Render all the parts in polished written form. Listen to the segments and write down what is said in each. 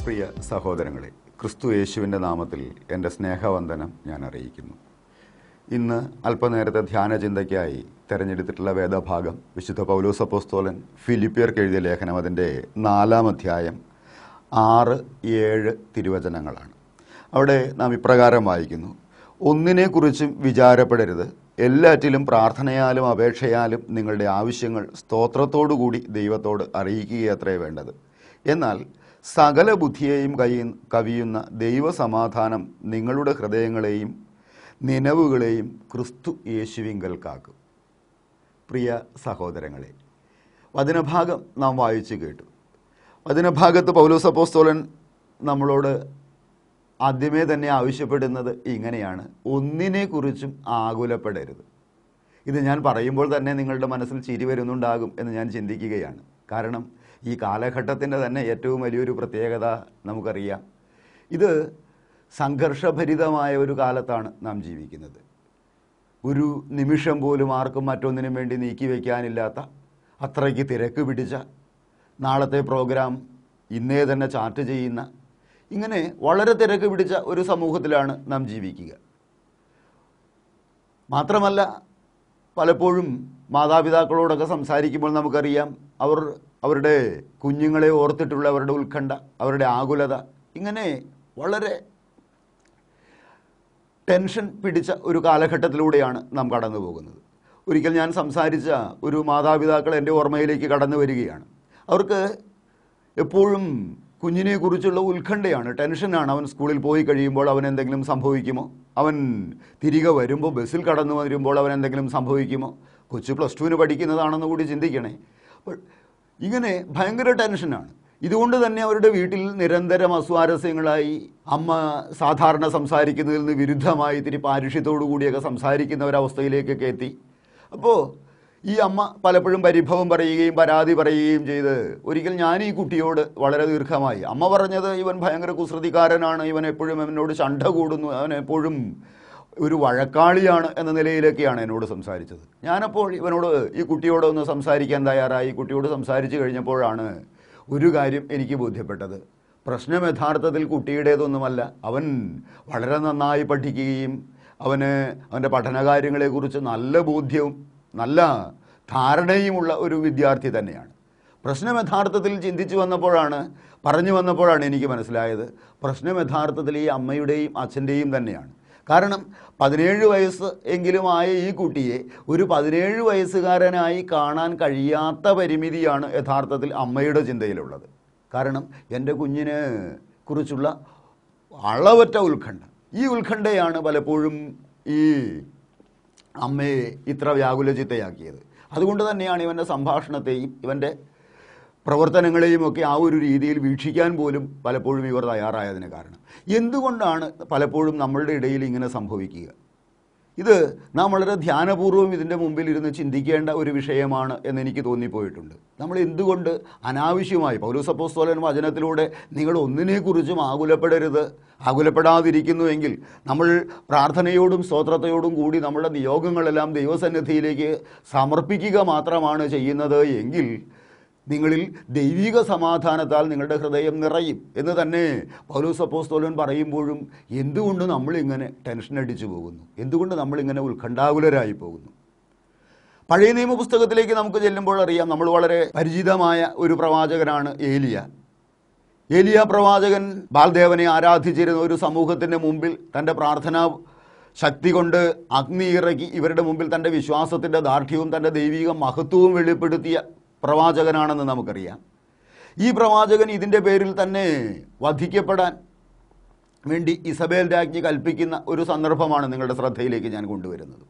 പ്രിയ സഹോദരങ്ങളെ, ക്രിസ്തു യേശുവിൻ്റെ നാമത്തിൽ എൻ്റെ സ്നേഹവന്ദനം ഞാൻ അറിയിക്കുന്നു. ഇന്ന് അല്പനേരത്തെ ധ്യാനചിന്തയ്ക്കായി തിരഞ്ഞെടുത്തിട്ടുള്ള വേദഭാഗം വിശുദ്ധ പൗലോസ് അപ്പോസ്തലൻ ഫിലിപ്പിയർക്ക് എഴുതിയ ലേഖനം, അതിൻ്റെ 4-ാം അധ്യായം 6-7 തിരുവചനങ്ങളാണ്. അവിടെ നാം ഇപ്രകാരം വായിക്കുന്നു: ഒന്നിനെക്കുറിച്ചും വിചാരപ്പെടരുത്, എല്ലാറ്റിലും പ്രാർത്ഥനയാലും അപേക്ഷയാലും നിങ്ങളുടെ ആവശ്യങ്ങൾ സ്തോത്രത്തോടുകൂടി ദൈവത്തോട് അറിയിക്കുകയത്രേ വേണ്ടത്. എന്നാൽ സകല ബുദ്ധിയെയും കവിയുന്ന ദൈവസമാധാനം നിങ്ങളുടെ ഹൃദയങ്ങളെയും നിനവുകളെയും ക്രിസ്തു യേശുവിങ്കൽ കാക്കും. പ്രിയ സഹോദരങ്ങളെ, വചനഭാഗം നാം വായിച്ചു കേട്ടു. വചനഭാഗത്ത് പൗലോസ് അപ്പോസ്തലൻ നമ്മളോട് ആദ്യമേ തന്നെ ആവശ്യപ്പെടുന്നത് ഇങ്ങനെയാണ്: ഒന്നിനെക്കുറിച്ചും ആകുലപ്പെടരുത്. ഇത് ഞാൻ പറയുമ്പോൾ തന്നെ നിങ്ങളുടെ മനസ്സിൽ ചിരി വരുന്നുണ്ടാകും എന്ന് ഞാൻ ചിന്തിക്കുകയാണ്. കാരണം ഈ കാലഘട്ടത്തിൻ്റെ തന്നെ ഏറ്റവും വലിയൊരു പ്രത്യേകത നമുക്കറിയാം. ഇത് സംഘർഷഭരിതമായ ഒരു കാലത്താണ് നാം ജീവിക്കുന്നത്. ഒരു നിമിഷം പോലും ആർക്കും മറ്റൊന്നിനും വേണ്ടി നീക്കി വയ്ക്കാനില്ലാത്ത അത്രയ്ക്ക് തിരക്ക് പിടിച്ച, നാളത്തെ പ്രോഗ്രാം ഇന്നേ തന്നെ ചാർട്ട് ചെയ്യുന്ന, ഇങ്ങനെ വളരെ തിരക്ക് പിടിച്ച ഒരു സമൂഹത്തിലാണ് നാം ജീവിക്കുക. മാത്രമല്ല, പലപ്പോഴും മാതാപിതാക്കളോടൊക്കെ സംസാരിക്കുമ്പോൾ നമുക്കറിയാം അവരുടെ കുഞ്ഞുങ്ങളെ ഓർത്തിട്ടുള്ള അവരുടെ ഉത്കണ്ഠ, അവരുടെ ആകുലത, ഇങ്ങനെ വളരെ ടെൻഷൻ പിടിച്ച ഒരു കാലഘട്ടത്തിലൂടെയാണ് നാം കടന്നു പോകുന്നത്. ഒരിക്കൽ ഞാൻ സംസാരിച്ച ഒരു മാതാപിതാക്കൾ എൻ്റെ ഓർമ്മയിലേക്ക് കടന്നു വരികയാണ്. അവർക്ക് എപ്പോഴും കുഞ്ഞിനെക്കുറിച്ചുള്ള ഉത്കണ്ഠയാണ്, ടെൻഷനാണ്. അവൻ സ്കൂളിൽ പോയി കഴിയുമ്പോൾ അവൻ എന്തെങ്കിലും സംഭവിക്കുമോ, അവൻ തിരികെ വരുമ്പോൾ ബസ്സിൽ കടന്നു വരുമ്പോൾ അവൻ എന്തെങ്കിലും സംഭവിക്കുമോ, കൊച്ചു +2 പഠിക്കുന്നതാണെന്ന് കൂടി ചിന്തിക്കണേ. അപ്പോൾ ഇങ്ങനെ ഭയങ്കര ടെൻഷനാണ്. ഇതുകൊണ്ട് തന്നെ അവരുടെ വീട്ടിൽ നിരന്തരം അസ്വാരസ്യങ്ങളായി, അമ്മ സാധാരണ സംസാരിക്കുന്നതിൽ നിന്ന് വിരുദ്ധമായി ഇത്തിരി പാരുഷ്യത്തോടു കൂടിയൊക്കെ സംസാരിക്കുന്ന ഒരവസ്ഥയിലേക്കൊക്കെ എത്തി. അപ്പോൾ ഈ അമ്മ പലപ്പോഴും പരിഭവം പറയുകയും പരാതി പറയുകയും ചെയ്ത് ഒരിക്കൽ ഞാൻ ഈ കുട്ടിയോട് വളരെ ദീർഘമായി, അമ്മ പറഞ്ഞത് ഇവൻ ഭയങ്കര കുസൃതിക്കാരനാണ്, ഇവൻ എപ്പോഴും എന്നോട് ശണ്ഠ കൂടുന്നു, അവൻ എപ്പോഴും ഒരു വഴക്കാളിയാണ് എന്ന നിലയിലൊക്കെയാണ് എന്നോട് സംസാരിച്ചത്. ഞാനപ്പോൾ ഈ കുട്ടിയോട് ഒന്ന് സംസാരിക്കാൻ തയ്യാറായി. കുട്ടിയോട് സംസാരിച്ച് കഴിഞ്ഞപ്പോഴാണ് ഒരു കാര്യം എനിക്ക് ബോധ്യപ്പെട്ടത്. പ്രശ്നം യഥാർത്ഥത്തിൽ കുട്ടിയുടേതൊന്നുമല്ല. അവൻ വളരെ നന്നായി പഠിക്കുകയും അവൻ്റെ പഠനകാര്യങ്ങളെക്കുറിച്ച് നല്ല ബോധ്യവും നല്ല ധാരണയുമുള്ള ഒരു വിദ്യാർത്ഥി തന്നെയാണ്. പ്രശ്നം യഥാർത്ഥത്തിൽ പറഞ്ഞു വന്നപ്പോഴാണ് എനിക്ക് മനസ്സിലായത്, പ്രശ്നം യഥാർത്ഥത്തിൽ ഈ അമ്മയുടെയും അച്ഛൻ്റെയും തന്നെയാണ്. കാരണം 17 വയസ്സ് എങ്കിലും ആയ ഈ കുട്ടിയെ ഒരു 17 വയസ്സുകാരനായി കാണാൻ കഴിയാത്ത പരിമിതിയാണ് യഥാർത്ഥത്തിൽ അമ്മയുടെ ചിന്തയിലുള്ളത്. കാരണം എൻ്റെ കുഞ്ഞിനെ കുറിച്ചുള്ള അളവറ്റ ഉത്കണ്ഠ, ഈ ഉത്കണ്ഠയാണ് പലപ്പോഴും ഈ അമ്മയെ ഇത്ര വ്യാകുലചിത്തയാക്കിയത്. അതുകൊണ്ട് തന്നെയാണ് ഇവൻ്റെ സംഭാഷണത്തെയും ഇവൻ്റെ പ്രവർത്തനങ്ങളെയും ഒക്കെ ആ ഒരു രീതിയിൽ വീക്ഷിക്കാൻ പോലും പലപ്പോഴും ഇവർ തയ്യാറായതിന് കാരണം. എന്തുകൊണ്ടാണ് പലപ്പോഴും നമ്മളുടെ ഇടയിൽ ഇങ്ങനെ സംഭവിക്കുക? ഇത് നാം വളരെ ധ്യാനപൂർവ്വം ഇതിൻ്റെ മുമ്പിൽ ഇരുന്ന് ചിന്തിക്കേണ്ട ഒരു വിഷയമാണ് എന്നെനിക്ക് തോന്നിപ്പോയിട്ടുണ്ട്. നമ്മൾ എന്തുകൊണ്ട് അനാവശ്യമായി, പൗലോസ് അപ്പോസ്തലൻ വചനത്തിലൂടെ നിങ്ങൾ ഒന്നിനെക്കുറിച്ചും ആകുലപ്പെടാതിരിക്കുന്നുവെങ്കിൽ, നമ്മൾ പ്രാർത്ഥനയോടും സ്തോത്രത്തോടും കൂടി നമ്മുടെ നിയോഗങ്ങളെല്ലാം ദൈവസന്നിധിയിലേക്ക് സമർപ്പിക്കുക മാത്രമാണ് ചെയ്യുന്നത് എങ്കിൽ നിങ്ങളിൽ ദൈവിക സമാധാനത്താൽ നിങ്ങളുടെ ഹൃദയം നിറയും എന്ന് തന്നെ പൗലോസ് അപ്പോസ്തലൻ പറയുമ്പോഴും എന്തുകൊണ്ട് നമ്മളിങ്ങനെ ടെൻഷൻ അടിച്ചു പോകുന്നു? എന്തുകൊണ്ട് നമ്മളിങ്ങനെ ഉത്കണ്ഠാകുലരായി പോകുന്നു? പഴയ നിയമപുസ്തകത്തിലേക്ക് നമുക്ക് ചെല്ലുമ്പോൾ അറിയാം, നമ്മൾ വളരെ പരിചിതമായ ഒരു പ്രവാചകനാണ് ഏലിയ പ്രവാചകൻ ബാൽദേവനെ ആരാധിച്ചിരുന്ന ഒരു സമൂഹത്തിൻ്റെ മുമ്പിൽ തൻ്റെ പ്രാർത്ഥനാ ശക്തി കൊണ്ട് അഗ്നി ഇറക്കി ഇവരുടെ മുമ്പിൽ തൻ്റെ വിശ്വാസത്തിൻ്റെ ദാർഢ്യവും തൻ്റെ ദൈവിക മഹത്വവും വെളിപ്പെടുത്തിയ പ്രവാചകനാണെന്ന് നമുക്കറിയാം. ഈ പ്രവാചകൻ ഇതിൻ്റെ പേരിൽ തന്നെ വധിക്കപ്പെടാൻ വേണ്ടി ഇസബേൽ രാജ്ഞി കൽപ്പിക്കുന്ന ഒരു സന്ദർഭമാണ് നിങ്ങളുടെ ശ്രദ്ധയിലേക്ക് ഞാൻ കൊണ്ടുവരുന്നത്.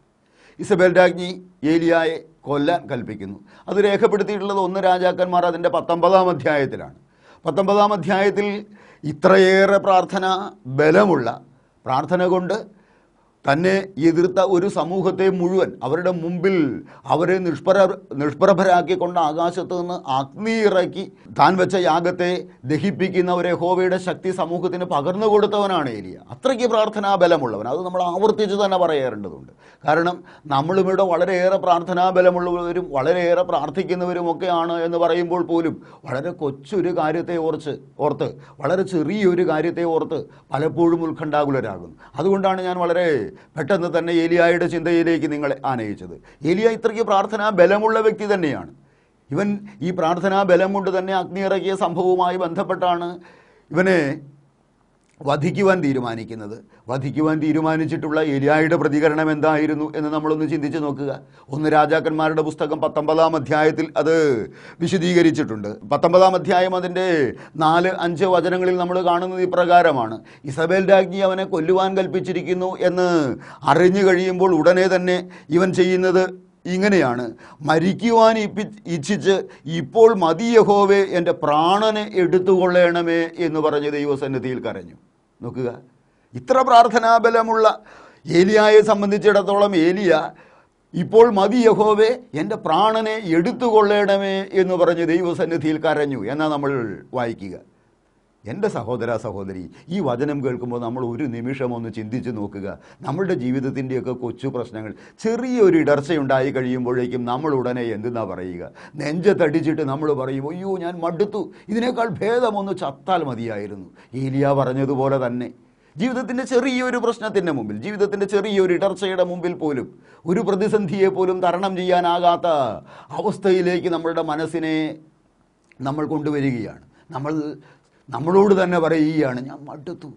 ഇസബേൽ രാജ്ഞി ഏലിയായെ കൊല്ലാൻ കൽപ്പിക്കുന്നു. അത് രേഖപ്പെടുത്തിയിട്ടുള്ളത് 1 രാജാക്കന്മാർ അതിൻ്റെ 19-ാം അധ്യായത്തിലാണ്. 19-ാം അധ്യായത്തിൽ ഇത്രയേറെ പ്രാർത്ഥന ബലമുള്ള, പ്രാർത്ഥന കൊണ്ട് തന്നെ എതിർത്ത ഒരു സമൂഹത്തെ മുഴുവൻ അവരുടെ മുമ്പിൽ അവരെ നിഷ്പ്രഭരാക്കിക്കൊണ്ട് ആകാശത്ത് നിന്ന് അഗ്നി ഇറക്കി താൻ വെച്ച യാഗത്തെ ദഹിപ്പിക്കുന്ന ഒരു യഹോവയുടെ ശക്തി സമൂഹത്തിന് പകർന്നു കൊടുത്തവനാണ് ഏലിയ. അത്രയ്ക്ക് പ്രാർത്ഥനാ ബലമുള്ളവൻ. അത് നമ്മൾ ആവർത്തിച്ച് തന്നെ പറയാറേണ്ടതുണ്ട്. കാരണം നമ്മളുമിവിടെ വളരെയേറെ പ്രാർത്ഥനാ ബലമുള്ളവരും വളരെയേറെ പ്രാർത്ഥിക്കുന്നവരുമൊക്കെയാണ് എന്ന് പറയുമ്പോൾ പോലും വളരെ കൊച്ചൊരു കാര്യത്തെ ഓർത്ത് വളരെ ചെറിയൊരു കാര്യത്തെ ഓർത്ത് പലപ്പോഴും ഉത്കണ്ഠാകുലരാകുന്നു. അതുകൊണ്ടാണ് ഞാൻ വളരെ പെട്ടെന്ന് തന്നെ ഏലിയായുടെ ചിന്തയിലേക്ക് നിങ്ങളെ ആനയിച്ചത്. ഏലിയ ഇത്രയ്ക്ക് പ്രാർത്ഥനാ ബലമുള്ള വ്യക്തി തന്നെയാണ്. ഇവൻ ഈ പ്രാർത്ഥനാ ബലം കൊണ്ട് തന്നെ അഗ്നി ഇറക്കിയ സംഭവവുമായി ബന്ധപ്പെട്ടാണ് ഇവനെ വധിക്കുവാൻ തീരുമാനിച്ചിട്ടുള്ള ഏലിയായുടെ പ്രതികരണം എന്തായിരുന്നു എന്ന് നമ്മളൊന്ന് ചിന്തിച്ച് നോക്കുക. 1 രാജാക്കന്മാരുടെ പുസ്തകം 19-ാം അധ്യായത്തിൽ അത് വിശദീകരിച്ചിട്ടുണ്ട്. 19-ാം അധ്യായം അതിൻ്റെ 4-5 വചനങ്ങളിൽ നമ്മൾ കാണുന്നത് ഇപ്രകാരമാണ്: ഇസബേൽ രാജ്ഞി അവനെ കൊല്ലുവാൻ കൽപ്പിച്ചിരിക്കുന്നു എന്ന് അറിഞ്ഞു കഴിയുമ്പോൾ ഉടനെ തന്നെ ഇവൻ ചെയ്യുന്നത് ഇങ്ങനെയാണ്: മരിക്കുവാൻ ഇച്ഛിച്ച് ഇപ്പോൾ മതി യഹോവേ, എൻ്റെ പ്രാണനെ എടുത്തുകൊള്ളണമേ എന്ന് പറഞ്ഞ് ദൈവസന്നിധിയിൽ കരഞ്ഞു. നോക്കുക, ഇത്ര പ്രാർത്ഥനാബലമുള്ള ഏലിയായെ സംബന്ധിച്ചിടത്തോളം ഏലിയ ഇപ്പോൾ മതി യഹോവേ, എൻ്റെ പ്രാണനെ എടുത്തുകൊള്ളണമേ എന്ന് പറഞ്ഞ് ദൈവസന്നിധിയിൽ കരഞ്ഞു എന്നാണ് നമ്മൾ വായിക്കുക. എൻ്റെ സഹോദര സഹോദരി, ഈ വചനം കേൾക്കുമ്പോൾ നമ്മൾ ഒരു നിമിഷം ഒന്ന് ചിന്തിച്ച് നോക്കുക. നമ്മളുടെ ജീവിതത്തിൻ്റെയൊക്കെ കൊച്ചു പ്രശ്നങ്ങൾ ചെറിയൊരു ഇടർച്ചയുണ്ടായി കഴിയുമ്പോഴേക്കും നമ്മൾ ഉടനെ എന്തെന്നാ പറയുക? നെഞ്ചത്തടിച്ചിട്ട് നമ്മൾ പറയും, അയ്യോ ഞാൻ മടുത്തു, ഇതിനേക്കാൾ ഭേദമൊന്ന് ചത്താൽ മതിയായിരുന്നു. ഏലിയ പറഞ്ഞതുപോലെ തന്നെ ജീവിതത്തിൻ്റെ ചെറിയൊരു പ്രശ്നത്തിൻ്റെ മുമ്പിൽ, ജീവിതത്തിൻ്റെ ചെറിയൊരു ഇടർച്ചയുടെ മുമ്പിൽ പോലും, ഒരു പ്രതിസന്ധിയെ പോലും തരണം ചെയ്യാനാകാത്ത അവസ്ഥയിലേക്ക് നമ്മളുടെ മനസ്സിനെ നമ്മൾ കൊണ്ടുവരികയാണ്. നമ്മളോട് തന്നെ പറയുകയാണ്, ഞാൻ മടുത്തു,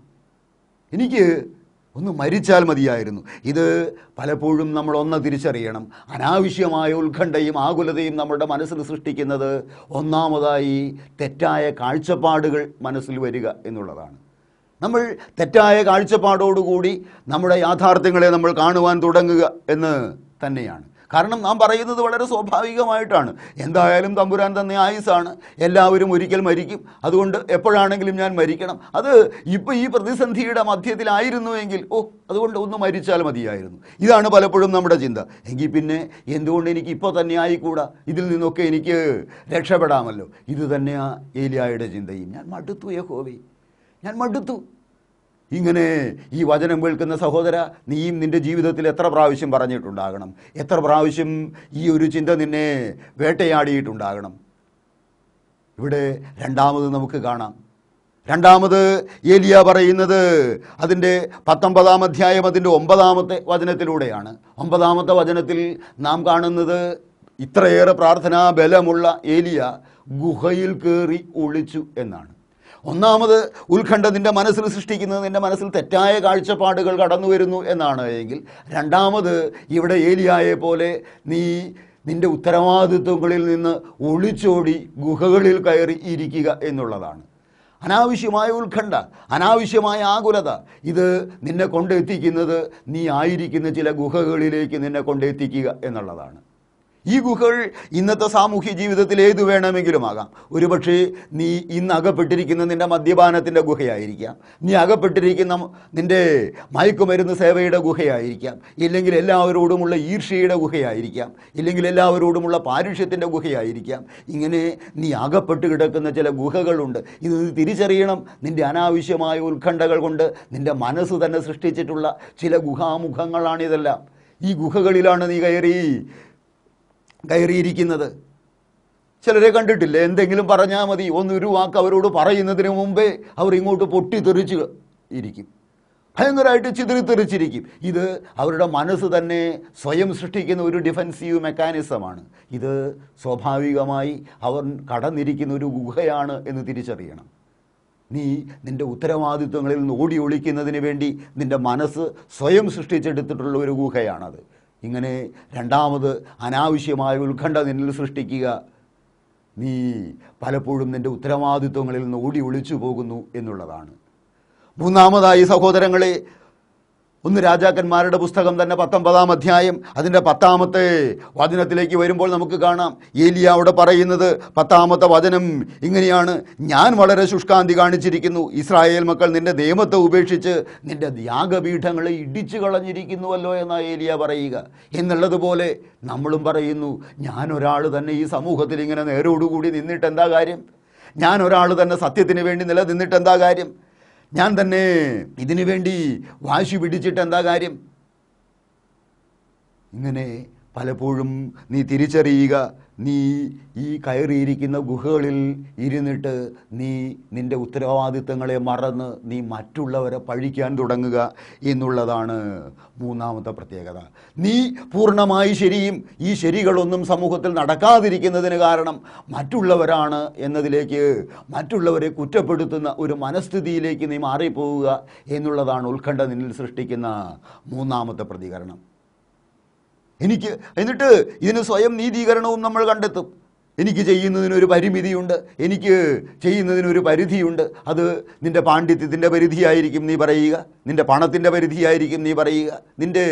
എനിക്ക് ഒന്ന് മരിച്ചാൽ മതിയായിരുന്നു. ഇത് പലപ്പോഴും നമ്മളൊന്ന് തിരിച്ചറിയണം. അനാവശ്യമായ ഉത്കണ്ഠയും ആകുലതയും നമ്മുടെ മനസ്സിൽ സൃഷ്ടിക്കുന്നത് ഒന്നാമതായി തെറ്റായ കാഴ്ചപ്പാടുകൾ മനസ്സിൽ വരിക എന്നുള്ളതാണ്. നമ്മൾ തെറ്റായ കാഴ്ചപ്പാടോടുകൂടി നമ്മുടെ യാഥാർത്ഥ്യങ്ങളെ നമ്മൾ കാണുവാൻ തുടങ്ങുക എന്ന് തന്നെയാണ്. കാരണം നാം പറയുന്നത് വളരെ സ്വാഭാവികമായിട്ടാണ്, എന്തായാലും തമ്പുരാൻ തന്നെ ആയുസ്സാണ്, എല്ലാവരും ഒരിക്കൽ മരിക്കും, അതുകൊണ്ട് എപ്പോഴാണെങ്കിലും ഞാൻ മരിക്കണം. അത് ഇപ്പോൾ ഈ പ്രതിസന്ധിയുടെ മധ്യത്തിലായിരുന്നുവെങ്കിൽ അതുകൊണ്ട് ഒന്ന് മരിച്ചാൽ മതിയായിരുന്നു. ഇതാണ് പലപ്പോഴും നമ്മുടെ ചിന്ത. എങ്കിൽ പിന്നെ എന്തുകൊണ്ട് എനിക്ക് ഇപ്പോൾ തന്നെ ആയിക്കൂടാ? ഇതിൽ നിന്നൊക്കെ എനിക്ക് രക്ഷപ്പെടാമല്ലോ. ഇത് തന്നെയാണ് ഏലിയായുടെ ചിന്തയും. ഞാൻ മടുത്തു യഹോവേ, ഞാൻ മടുത്തു. ഇങ്ങനെ ഈ വചനം കേൾക്കുന്ന സഹോദര, നീയും നിൻ്റെ ജീവിതത്തിൽ എത്ര പ്രാവശ്യം പറഞ്ഞിട്ടുണ്ടാകണം? എത്ര പ്രാവശ്യം ഈ ഒരു ചിന്ത നിന്നെ വേട്ടയാടിയിട്ടുണ്ടാകണം? ഇവിടെ രണ്ടാമത് നമുക്ക് കാണാം. രണ്ടാമത് ഏലിയ പറയുന്നത് അതിൻ്റെ 19-ാം അധ്യായം അതിൻ്റെ 9-ാമത്തെ വചനത്തിലൂടെയാണ്. 9-ാമത്തെ വചനത്തിൽ നാം കാണുന്നത് ഇത്രയേറെ പ്രാർത്ഥനാ ബലമുള്ള ഏലിയ ഗുഹയിൽ കയറി ഒളിച്ചു എന്നാണ്. ഒന്നാമത് ഉത്കണ്ഠ നിൻ്റെ മനസ്സിൽ സൃഷ്ടിക്കുന്നത് നിൻ്റെ മനസ്സിൽ തെറ്റായ കാഴ്ചപ്പാടുകൾ കടന്നു വരുന്നു എന്നാണ് എങ്കിൽ, രണ്ടാമത് ഇവിടെ ഏലിയായെ പോലെ നീ നിൻ്റെ ഉത്തരവാദിത്വങ്ങളിൽ നിന്ന് ഒളിച്ചോടി ഗുഹകളിൽ കയറി ഇരിക്കുക എന്നുള്ളതാണ്. അനാവശ്യമായ ഉത്കണ്ഠ, അനാവശ്യമായ ആകുലത, ഇത് നിന്നെ കൊണ്ടെത്തിക്കുന്നത് നീ ആയിരിക്കുന്ന ചില ഗുഹകളിലേക്ക് നിന്നെ കൊണ്ടെത്തിക്കുക എന്നുള്ളതാണ്. ഈ ഗുഹകൾ ഇന്നത്തെ സാമൂഹ്യ ജീവിതത്തിൽ ഏതു വേണമെങ്കിലും ആകാം. ഒരുപക്ഷെ നീ ഇന്ന് അകപ്പെട്ടിരിക്കുന്ന നിൻ്റെ മദ്യപാനത്തിൻ്റെ ഗുഹയായിരിക്കാം, നീ അകപ്പെട്ടിരിക്കുന്ന നിൻ്റെ മയക്കുമരുന്ന് സേവയുടെ ഗുഹയായിരിക്കാം, ഇല്ലെങ്കിൽ എല്ലാവരോടുമുള്ള ഈർഷ്യയുടെ ഗുഹയായിരിക്കാം, ഇല്ലെങ്കിൽ എല്ലാവരോടുമുള്ള പാരുഷ്യത്തിൻ്റെ ഗുഹയായിരിക്കാം. ഇങ്ങനെ നീ അകപ്പെട്ട് കിടക്കുന്ന ചില ഗുഹകളുണ്ട്. ഇത് തിരിച്ചറിയണം. നിൻ്റെ അനാവശ്യമായ ഉത്കണ്ഠകൾ കൊണ്ട് നിൻ്റെ മനസ്സ് തന്നെ സൃഷ്ടിച്ചിട്ടുള്ള ചില ഗുഹാമുഖങ്ങളാണിതെല്ലാം. ഈ ഗുഹകളിലാണ് നീ കയറിയിരിക്കുന്നത്. ചിലരെ കണ്ടിട്ടില്ലേ, എന്തെങ്കിലും പറഞ്ഞാൽ മതി, ഒരു വാക്ക് അവരോട് പറയുന്നതിന് മുമ്പേ അവർ ഇങ്ങോട്ട് പൊട്ടിത്തെറിച്ച് ഇരിക്കും, ഭയങ്കരമായിട്ട് ചിതറിത്തെറിച്ചിരിക്കും. ഇത് അവരുടെ മനസ്സ് തന്നെ സ്വയം സൃഷ്ടിക്കുന്ന ഒരു ഡിഫെൻസീവ് മെക്കാനിസമാണ്. ഇത് സ്വാഭാവികമായി അവർ കടന്നിരിക്കുന്ന ഒരു ഗുഹയാണ് എന്ന് തിരിച്ചറിയണം. നീ നിൻ്റെ ഉത്തരവാദിത്വങ്ങളിൽ നിന്ന് ഓടി ഒളിക്കുന്നതിന് വേണ്ടി നിൻ്റെ മനസ്സ് സ്വയം സൃഷ്ടിച്ചെടുത്തിട്ടുള്ള ഒരു ഗുഹയാണത്. ഇങ്ങനെ രണ്ടാമത് അനാവശ്യമായ ഉത്കണ്ഠ നിന്നിൽ സൃഷ്ടിക്കുക. നീ പലപ്പോഴും നിൻ്റെ ഉത്തരവാദിത്വങ്ങളിൽ നിന്ന് ഓടി ഒളിച്ചു പോകുന്നു എന്നുള്ളതാണ്. മൂന്നാമതായി സഹോദരങ്ങളെ, ഒന്ന് രാജാക്കന്മാരുടെ പുസ്തകം തന്നെ 19-ാം അധ്യായം അതിൻ്റെ 10-ാമത്തെ വചനത്തിലേക്ക് വരുമ്പോൾ നമുക്ക് കാണാം ഏലിയ അവിടെ പറയുന്നത് 10-ാമത്തെ വചനം ഇങ്ങനെയാണ്: ഞാൻ വളരെ ശുഷ്കാന്തി കാണിച്ചിരിക്കുന്നു, ഇസ്രായേൽ മക്കൾ നിന്റെ നിയമത്തെ ഉപേക്ഷിച്ച് നിന്റെ യാഗപീഠങ്ങളെ ഇടിച്ചു കളഞ്ഞിരിക്കുന്നുവല്ലോ എന്നാ ഏലിയ പറയുക. എന്നുള്ളതുപോലെ നമ്മളും പറയുന്നു, ഞാൻ ഒരാൾ തന്നെ ഈ സമൂഹത്തിൽ ഇങ്ങനെ നേരോടുകൂടി നിന്നിട്ട് എന്താ കാര്യം? ഞാൻ ഒരാൾ തന്നെ സത്യത്തിന് വേണ്ടി നിലനിന്നിട്ട് എന്താ കാര്യം? ഞാൻ തന്നെ ഇതിനു വേണ്ടി വാശി പിടിച്ചിട്ട് എന്താ കാര്യം? ഇങ്ങനെ പലപ്പോഴും നീ തിരിച്ചറിയുക, നീ ഈ കയറിയിരിക്കുന്ന ഗുഹകളിൽ ഇരുന്നിട്ട് നീ നിൻ്റെ ഉത്തരവാദിത്തങ്ങളെ മറന്ന് നീ മറ്റുള്ളവരെ പഴിക്കാൻ തുടങ്ങുക എന്നുള്ളതാണ് 3-ാമത്തെ പ്രത്യേകത. നീ പൂർണ്ണമായി ശരിയും ഈ ശരികളൊന്നും സമൂഹത്തിൽ നടക്കാതിരിക്കുന്നതിന് കാരണം മറ്റുള്ളവരാണ് എന്നതിലേക്ക്, മറ്റുള്ളവരെ കുറ്റപ്പെടുത്തുന്ന ഒരു മനസ്ഥിതിയിലേക്ക് നീ മാറിപ്പോവുക എന്നുള്ളതാണ് ഉത്കണ്ഠ നിന്നിൽ സൃഷ്ടിക്കുന്ന 3-ാമത്തെ പ്രതികരണം. എന്നിട്ട് ഇതിന് സ്വയം നീതീകരണവും നമ്മൾ കണ്ടെത്തും. എനിക്ക് ചെയ്യുന്നതിനൊരു പരിമിതിയുണ്ട്, എനിക്ക് ചെയ്യുന്നതിനൊരു പരിധിയുണ്ട്. അത് നിൻ്റെ പാണ്ഡിത്യത്തിൻ്റെ പരിധിയായിരിക്കും നീ പറയുക, നിൻ്റെ പണത്തിൻ്റെ പരിധിയായിരിക്കും നീ പറയുക, നിൻ്റെ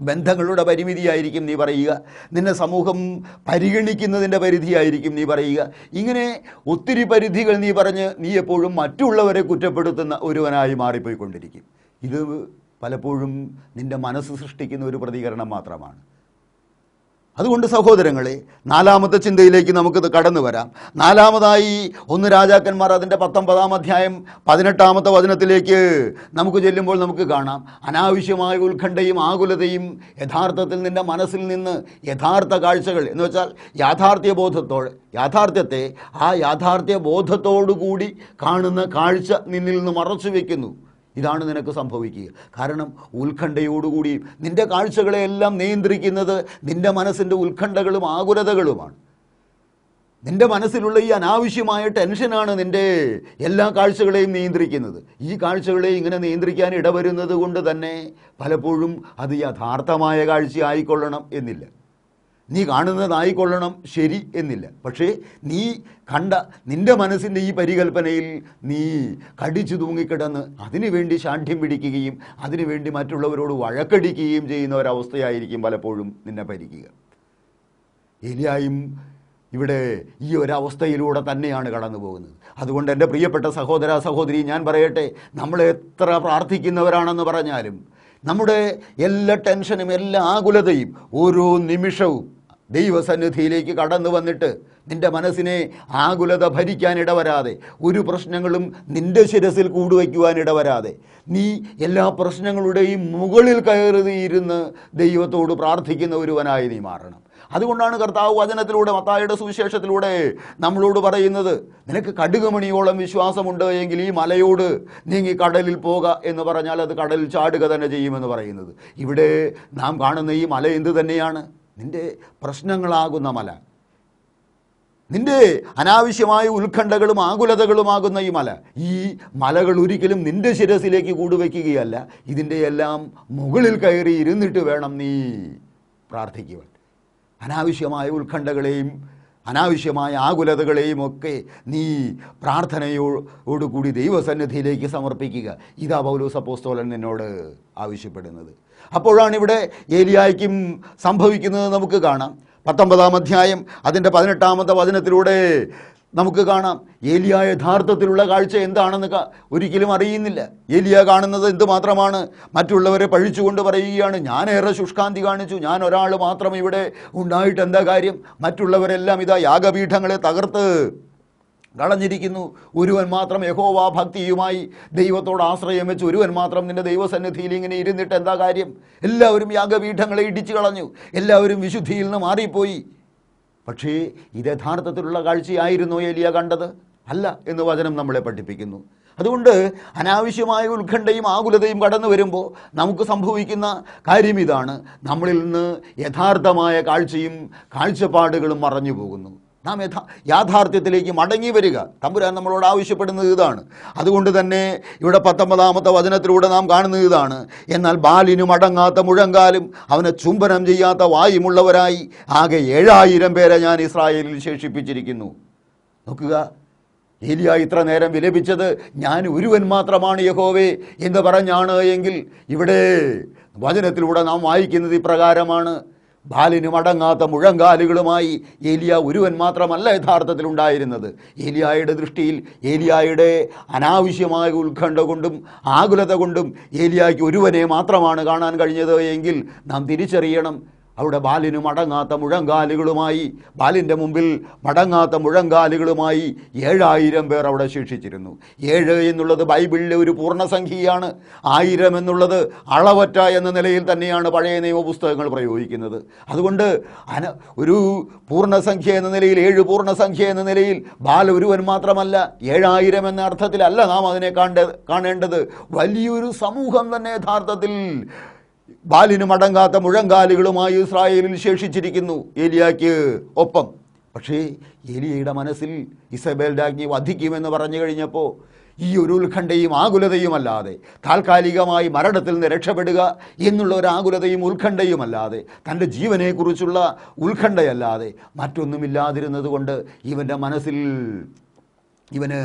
ബന്ധങ്ങളുടെ പരിമിതിയായിരിക്കും നീ പറയുക, നിന്നെ സമൂഹം പരിഗണിക്കുന്നതിൻ്റെ പരിധിയായിരിക്കും നീ പറയുക. ഇങ്ങനെ ഒത്തിരി പരിധികൾ നീ പറഞ്ഞ് നീ എപ്പോഴും മറ്റുള്ളവരെ കുറ്റപ്പെടുത്തുന്ന ഒരുവനായി മാറിപ്പോയിക്കൊണ്ടിരിക്കും. ഇത് പലപ്പോഴും നിൻ്റെ മനസ്സ് സൃഷ്ടിക്കുന്ന ഒരു പ്രതികരണം മാത്രമാണ്. അതുകൊണ്ട് സഹോദരങ്ങളെ, 4-ാമത്തെ ചിന്തയിലേക്ക് നമുക്ക് കടന്നു വരാം. 4-ാമതായി ഒന്ന് രാജാക്കന്മാർ അതിൻ്റെ 19-ാം അധ്യായം 18-ാമത്തെ വചനത്തിലേക്ക് നമുക്ക് ചെല്ലുമ്പോൾ നമുക്ക് കാണാം, അനാവശ്യമായ ഉത്കണ്ഠയും ആകുലതയും യഥാർത്ഥത്തിൽ നിൻ്റെ മനസ്സിൽ നിന്ന് യഥാർത്ഥ കാഴ്ചകൾ എന്ന് വെച്ചാൽ യാഥാർത്ഥ്യത്തെ ആ യാഥാർത്ഥ്യ ബോധത്തോടുകൂടി കാണുന്ന കാഴ്ച നിന്നിൽ നിന്ന് മറച്ചു വയ്ക്കുന്നു. ഇതാണ് നിനക്ക് സംഭവിക്കുക. കാരണം ഉത്കണ്ഠയോടുകൂടി നിൻ്റെ കാഴ്ചകളെയെല്ലാം നിയന്ത്രിക്കുന്നത് നിൻ്റെ മനസ്സിൻ്റെ ഉത്കണ്ഠകളും ആകുലതകളുമാണ്. നിൻ്റെ മനസ്സിലുള്ള ഈ അനാവശ്യമായ ടെൻഷനാണ് നിൻ്റെ എല്ലാ കാഴ്ചകളെയും നിയന്ത്രിക്കുന്നത്. ഈ കാഴ്ചകളെ ഇങ്ങനെ നിയന്ത്രിക്കാൻ ഇടവരുന്നത് കൊണ്ട് തന്നെ പലപ്പോഴും അത് യഥാർത്ഥമായ കാഴ്ച ആയിക്കൊള്ളണം എന്നില്ല, നീ കാണുന്നതായിക്കൊള്ളണം ശരി എന്നില്ല. പക്ഷേ നീ കണ്ട നിൻ്റെ മനസ്സിൻ്റെ ഈ പരികൽപ്പനയിൽ നീ കടിച്ചു തൂങ്ങിക്കിടന്ന് അതിനുവേണ്ടി ശാഠ്യം പിടിക്കുകയും അതിനുവേണ്ടി മറ്റുള്ളവരോട് വഴക്കടിക്കുകയും ചെയ്യുന്ന ഒരവസ്ഥയായിരിക്കും പലപ്പോഴും നിന്നെ ഭരിക്കുക. ഏലിയായും ഇവിടെ ഈ ഒരവസ്ഥയിലൂടെ തന്നെയാണ് കടന്നു പോകുന്നത്. അതുകൊണ്ട് എൻ്റെ പ്രിയപ്പെട്ട സഹോദര സഹോദരി, ഞാൻ പറയട്ടെ, നമ്മൾ എത്ര പ്രാർത്ഥിക്കുന്നവരാണെന്ന് പറഞ്ഞാലും നമ്മുടെ എല്ലാ ടെൻഷനും എല്ലാ ആകുലതയും ഓരോ നിമിഷവും ദൈവസന്നിധിയിലേക്ക് കടന്നു വന്നിട്ട് നിൻ്റെ മനസ്സിനെ ആകുലത ഭരിക്കാൻ ഇടവരാതെ, ഒരു പ്രശ്നങ്ങളും നിൻ്റെ ശിരസിൽ കൂടുവയ്ക്കുവാൻ ഇടവരാതെ, നീ എല്ലാ പ്രശ്നങ്ങളുടെയും മുകളിൽ കയറിയിരുന്ന് ദൈവത്തോട് പ്രാർത്ഥിക്കുന്ന ഒരുവനായി നീ മാറണം. അതുകൊണ്ടാണ് കർത്താവ് വചനത്തിലൂടെ മത്തായിയുടെ സുവിശേഷത്തിലൂടെ നമ്മളോട് പറയുന്നത്, നിനക്ക് കടുകുമണിയോളം വിശ്വാസമുണ്ട് എങ്കിൽ ഈ മലയോട് നീങ്ങി കടലിൽ പോക എന്ന് പറഞ്ഞാൽ അത് കടലിൽ ചാടുക തന്നെ ചെയ്യുമെന്ന് പറയുന്നത്. ഇവിടെ നാം കാണുന്ന ഈ മല എന്ത് തന്നെയാണ്? നിൻ്റെ പ്രശ്നങ്ങളാകുന്ന മല, നിൻ്റെ അനാവശ്യമായ ഉത്കണ്ഠകളും ആകുലതകളുമാകുന്ന ഈ മല. ഈ മലകൾ ഒരിക്കലും നിൻ്റെ ശിരസിലേക്ക് കൂടുവയ്ക്കുകയല്ല, ഇതിൻ്റെ എല്ലാം മുകളിൽ കയറി ഇരുന്നിട്ട് വേണം നീ പ്രാർത്ഥിക്കുവാൻ. അനാവശ്യമായ ഉത്കണ്ഠകളെയും അനാവശ്യമായ ആകുലതകളെയും ഒക്കെ നീ പ്രാർത്ഥനയോടുകൂടി ദൈവസന്നിധിയിലേക്ക് സമർപ്പിക്കുക. ഇതാ പൗലോസ് അപ്പോസ്തലൻ നിന്നോട് ആവശ്യപ്പെടുന്നത്. അപ്പോഴാണ് ഇവിടെ ഏലിയായ്ക്കും സംഭവിക്കുന്നത് നമുക്ക് കാണാം. 19-ാം അധ്യായം അതിൻ്റെ 18-ാമത്തെ വചനത്തിലൂടെ നമുക്ക് കാണാം, ഏലിയ യഥാർത്ഥത്തിലുള്ള കാഴ്ച എന്താണെന്ന് ഒരിക്കലും അറിയുന്നില്ല. ഏലിയ കാണുന്നത് എന്തുമാത്രമാണ്? മറ്റുള്ളവരെ പഴിച്ചുകൊണ്ട് പറയുകയാണ്, ഞാനേറെ ശുഷ്കാന്തി കാണിച്ചു, ഞാൻ ഒരാൾ മാത്രം ഇവിടെ ഉണ്ടായിട്ട് എന്താ കാര്യം? മറ്റുള്ളവരെല്ലാം ഇതാ യാഗപീഠങ്ങളെ തകർത്ത് കളഞ്ഞിരിക്കുന്നു, ഒരുവൻ മാത്രം യഹോവ ഭക്തിയുമായി ദൈവത്തോട് ആശ്രയം വെച്ച് ഒരുവൻ മാത്രം നിൻ്റെ ദൈവസന്നിധിയിൽ ഇങ്ങനെ ഇരുന്നിട്ട് എന്താ കാര്യം? എല്ലാവരും യാഗപീഠങ്ങളെ ഇടിച്ചു കളഞ്ഞു, എല്ലാവരും വിശുദ്ധിയിൽ നിന്ന് മാറിപ്പോയി. പക്ഷേ ഇത് യഥാർത്ഥത്തിലുള്ള കാഴ്ചയായിരുന്നോ ഏലിയ കണ്ടത്? അല്ല എന്ന് വചനം നമ്മളെ പഠിപ്പിക്കുന്നു. അതുകൊണ്ട് അനാവശ്യമായ ഉത്കണ്ഠയും ആകുലതയും കടന്നു വരുമ്പോൾ നമുക്ക് സംഭവിക്കുന്ന കാര്യം ഇതാണ്, നമ്മളിൽ നിന്ന് യഥാർത്ഥമായ കാഴ്ചയും കാഴ്ചപ്പാടുകളും മറഞ്ഞു പോകുന്നു. നാം യാഥാർത്ഥ്യത്തിലേക്ക് മടങ്ങി വരിക. തമ്പുരാൻ നമ്മളോട് ആവശ്യപ്പെടുന്നത് ഇതാണ്. അതുകൊണ്ട് തന്നെ ഇവിടെ 19-ാമത്തെ വചനത്തിലൂടെ നാം കാണുന്നത് ഇതാണ്, എന്നാൽ ബാലിനു മടങ്ങാത്ത മുഴങ്കാലും അവനെ ചുംബനം ചെയ്യാത്ത വായുമുള്ളവരായി ആകെ 7000 പേരെ ഞാൻ ഇസ്രായേലിൽ ശേഷിപ്പിച്ചിരിക്കുന്നു. നോക്കുക, ഏലിയ ഇത്ര നേരം വിലപിച്ചത് ഞാൻ ഒരുവൻ മാത്രമാണ് യഹോവേ എന്ന് പറഞ്ഞാണ് എങ്കിൽ ഇവിടെ വചനത്തിലൂടെ നാം വായിക്കുന്നത് ഇപ്രകാരമാണ്. ബാലിന് മടങ്ങാത്ത മുഴങ്കാലുകളുമായി ഏലിയ ഒരുവൻ മാത്രമല്ല യഥാർത്ഥത്തിൽ ഉണ്ടായിരുന്നത്. ഏലിയായുടെ ദൃഷ്ടിയിൽ ഏലിയായുടെ അനാവശ്യമായ ഉത്കണ്ഠ കൊണ്ടും ആകുലത കൊണ്ടും ഏലിയായ്ക്ക് ഒരുവനെ മാത്രമാണ് കാണാൻ കഴിഞ്ഞത് എങ്കിൽ നാം തിരിച്ചറിയണം, അവിടെ ബാലിന് മടങ്ങാത്ത മുഴങ്കാലുകളുമായി, ബാലിൻ്റെ മുമ്പിൽ മടങ്ങാത്ത മുഴങ്കാലുകളുമായി 7000 പേർ അവിടെ ശേഷിച്ചിരുന്നു. 7 എന്നുള്ളത് ബൈബിളിലെ ഒരു പൂർണ്ണസംഖ്യയാണ്. 1000 എന്നുള്ളത് അളവറ്റ എന്ന നിലയിൽ തന്നെയാണ് പഴയ നിയമപുസ്തകങ്ങൾ പ്രയോഗിക്കുന്നത്. അതുകൊണ്ട് ഒരു പൂർണ്ണസംഖ്യ എന്ന നിലയിൽ, 7 പൂർണ്ണസംഖ്യ എന്ന നിലയിൽ ബാൽ ഒരുവൻ മാത്രമല്ല, 7000 എന്ന അർത്ഥത്തിലല്ല നാം അതിനെ കാണേണ്ടത്. വലിയൊരു സമൂഹം തന്നെ യഥാർത്ഥത്തിൽ ബാലിന് മടങ്ങാത്ത മുഴങ്കാലുകളുമായി ഇസ്രായേലിൽ ശേഷിച്ചിരിക്കുന്നു ഏലിയായ്ക്ക് ഒപ്പം. പക്ഷേ ഏലിയയുടെ മനസ്സിൽ ഇസബേൽ രാജ്ഞി വധിക്കുമെന്ന് പറഞ്ഞു കഴിഞ്ഞപ്പോൾ ഈ ഒരു ഉത്കണ്ഠയും ആകുലതയുമല്ലാതെ, താൽക്കാലികമായി മരണത്തിൽ നിന്ന് രക്ഷപ്പെടുക എന്നുള്ള ഒരു ആകുലതയും ഉത്കണ്ഠയുമല്ലാതെ, തൻ്റെ ജീവനെക്കുറിച്ചുള്ള ഉത്കണ്ഠയല്ലാതെ മറ്റൊന്നുമില്ലാതിരുന്നത് കൊണ്ട് ഇവൻ്റെ മനസ്സിൽ ഇവന്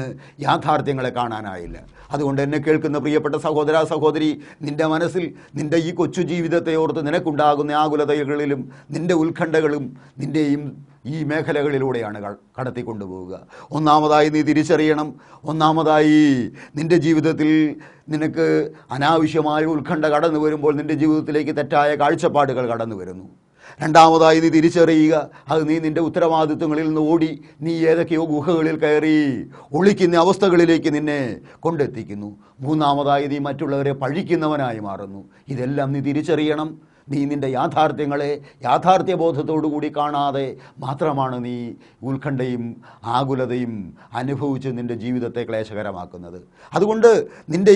യാഥാർത്ഥ്യങ്ങളെ കാണാനായില്ല. അതുകൊണ്ട് എന്നെ കേൾക്കുന്ന പ്രിയപ്പെട്ട സഹോദര സഹോദരി, നിൻ്റെ മനസ്സിൽ നിൻ്റെ ഈ കൊച്ചു ജീവിതത്തെ ഓർത്ത് നിനക്കുണ്ടാകുന്ന ആകുലതകളിലും നിൻ്റെ ഉത്കണ്ഠകളും നിൻ്റെയും ഈ മേഖലകളിലൂടെയാണ് കടത്തിക്കൊണ്ടുപോവുക. ഒന്നാമതായി നീ തിരിച്ചറിയണം, ഒന്നാമതായി നിൻ്റെ ജീവിതത്തിൽ നിനക്ക് അനാവശ്യമായ ഉത്കണ്ഠ കടന്നു വരുമ്പോൾ നിൻ്റെ ജീവിതത്തിലേക്ക് തെറ്റായ കാഴ്ചപ്പാടുകൾ കടന്നു വരുന്നു. രണ്ടാമതായി നീ തിരിച്ചറിയുക, അത് നീ നിൻ്റെ ഉത്തരവാദിത്വങ്ങളിൽ നിന്ന് ഓടി നീ ഏതൊക്കെയോ ഗുഹകളിൽ കയറി ഒളിക്കുന്ന അവസ്ഥകളിലേക്ക് നിന്നെ കൊണ്ടെത്തിക്കുന്നു. മൂന്നാമതായി നീ മറ്റുള്ളവരെ പഴിക്കുന്നവനായി മാറുന്നു. ഇതെല്ലാം നീ തിരിച്ചറിയണം. നീ നിൻ്റെ യാഥാർത്ഥ്യങ്ങളെ യാഥാർത്ഥ്യബോധത്തോടു കൂടി കാണാതെ മാത്രമാണ് നീ ഉത്കണ്ഠയും ആകുലതയും അനുഭവിച്ച് നിൻ്റെ ജീവിതത്തെ ക്ലേശകരമാക്കുന്നത്. അതുകൊണ്ട് നിൻ്റെ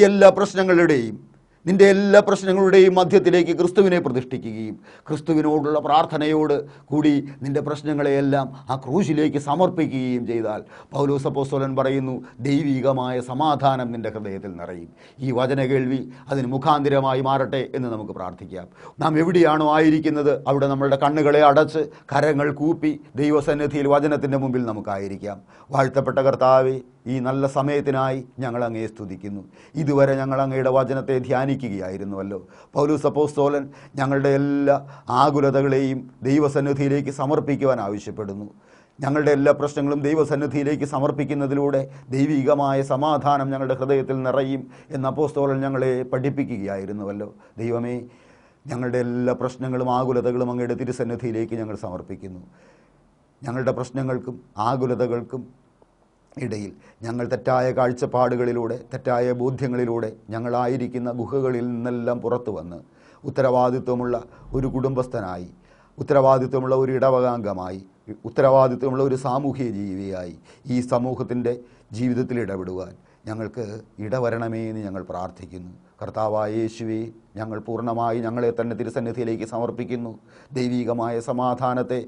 എല്ലാ പ്രശ്നങ്ങളുടെയും മധ്യത്തിലേക്ക് ക്രിസ്തുവിനെ പ്രതിഷ്ഠിക്കുകയും ക്രിസ്തുവിനോടുള്ള പ്രാർത്ഥനയോട് കൂടി നിൻ്റെ പ്രശ്നങ്ങളെയെല്ലാം ആ ക്രൂശിലേക്ക് സമർപ്പിക്കുകയും ചെയ്താൽ പൗലോസ് അപ്പോസ്തലൻ പറയുന്നു, ദൈവികമായ സമാധാനം നിൻ്റെ ഹൃദയത്തിൽ നിറയും. ഈ വചന കേൾവി അതിന് മുഖാന്തിരമായി മാറട്ടെ എന്ന് നമുക്ക് പ്രാർത്ഥിക്കാം. നാം എവിടെയാണോ ആയിരിക്കുന്നത് അവിടെ നമ്മളുടെ കണ്ണുകളെ അടച്ച് കരങ്ങൾ കൂപ്പി ദൈവസന്നിധിയിൽ വചനത്തിൻ്റെ മുമ്പിൽ നമുക്കായിരിക്കാം. വാഴ്ത്തപ്പെട്ട കർത്താവേ, ഈ നല്ല സമയത്തിനായി ഞങ്ങൾ അങ്ങയെ സ്തുതിക്കുന്നു. ഇതുവരെ ഞങ്ങൾ അങ്ങയുടെ വചനത്തെ ധ്യാനിക്കുകയായിരുന്നുവല്ലോ. പൗലോസ് അപ്പോസ്തലൻ ഞങ്ങളുടെ എല്ലാ ആകുലതകളെയും ദൈവസന്നിധിയിലേക്ക് സമർപ്പിക്കുവാൻ ആവശ്യപ്പെടുന്നു. ഞങ്ങളുടെ എല്ലാ പ്രശ്നങ്ങളും ദൈവസന്നിധിയിലേക്ക് സമർപ്പിക്കുന്നതിലൂടെ ദൈവികമായ സമാധാനം ഞങ്ങളുടെ ഹൃദയത്തിൽ നിറയും എന്ന് അപ്പോസ്തലൻ ഞങ്ങളെ പഠിപ്പിക്കുകയായിരുന്നുവല്ലോ. ദൈവമേ, ഞങ്ങളുടെ എല്ലാ പ്രശ്നങ്ങളും ആകുലതകളും അങ്ങയുടെ തിരുസന്നിധിയിലേക്ക് ഞങ്ങൾ സമർപ്പിക്കുന്നു. ഞങ്ങളുടെ പ്രശ്നങ്ങൾക്കും ആകുലതകൾക്കും ഇടയിൽ ഞങ്ങൾ തെറ്റായ കാഴ്ചപ്പാടുകളിലൂടെ, തെറ്റായ ബോധ്യങ്ങളിലൂടെ ഞങ്ങളായിരിക്കുന്ന ഗുഹകളിൽ നിന്നെല്ലാം പുറത്തു വന്ന് ഉത്തരവാദിത്വമുള്ള ഒരു കുടുംബസ്ഥനായി, ഉത്തരവാദിത്വമുള്ള ഒരു ഇടവകാംഗമായി, ഉത്തരവാദിത്വമുള്ള ഒരു സാമൂഹ്യ ജീവിയായി ഈ സമൂഹത്തിൻ്റെ ജീവിതത്തിൽ ഇടപെടുവാൻ ഞങ്ങൾക്ക് ഇടവരണമേ എന്ന് ഞങ്ങൾ പ്രാർത്ഥിക്കുന്നു. കർത്താവായ യേശുവേ, ഞങ്ങൾ പൂർണ്ണമായി ഞങ്ങളെ തന്നെ തിരുസന്നിധിയിലേക്ക് സമർപ്പിക്കുന്നു. ദൈവികമായ സമാധാനത്തെ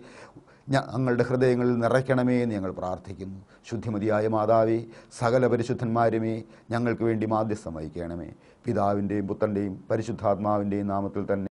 ഞങ്ങളുടെ ഹൃദയങ്ങളിൽ നിറയ്ക്കണമേ എന്ന് ഞങ്ങൾ പ്രാർത്ഥിക്കുന്നു. ശുദ്ധിമതിയായ മാതാവേ, സകല പരിശുദ്ധന്മാരുമേ, ഞങ്ങൾക്ക് വേണ്ടി മാധ്യസ്ഥം വഹിക്കണമേ. പിതാവിൻ്റെയും പുത്രൻ്റെയും പരിശുദ്ധാത്മാവിൻ്റെയും നാമത്തിൽ തന്നെ.